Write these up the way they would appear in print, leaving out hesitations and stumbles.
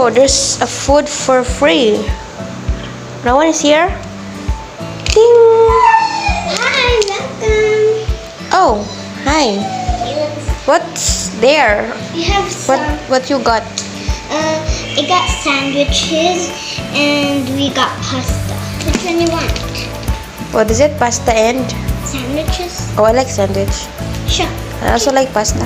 Oh, there's a food for free. No one is here? Ding! Hi, welcome. Oh, hi. What's there? We have some. What you got? I got sandwiches and we got pasta. Which one you want? What is it? Pasta and? Sandwiches? Oh, I like sandwich. Sure. I also like pasta.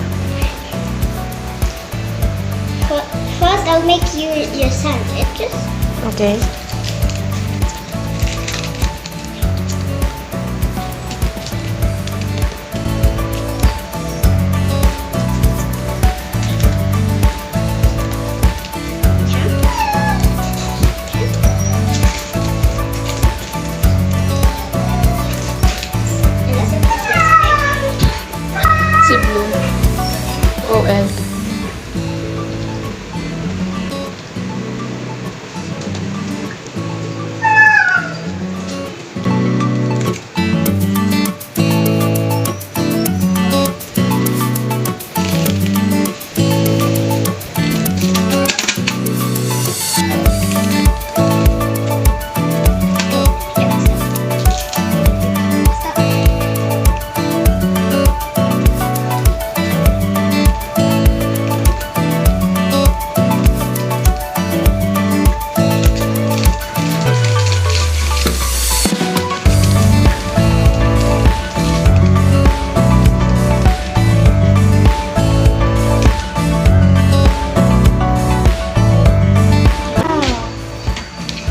First, I'll make you your sandwiches. Okay. Si blue. Oh, and.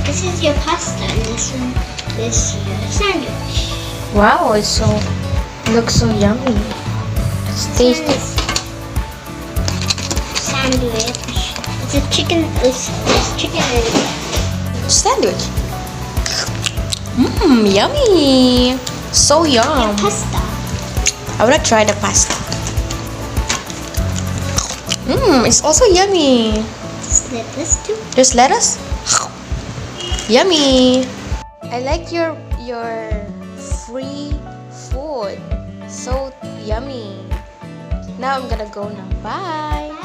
This is your pasta and this one is your sandwich. Wow, it looks so yummy. It's tasty. Sandwich. It's a chicken. It's chicken and Sandwich. Mmm, yummy. So yum. pasta. I wanna try the pasta. Mmm, it's also yummy. Just let this too. There's lettuce. Yummy. I like your free food. So yummy. Now I'm gonna go now. Bye.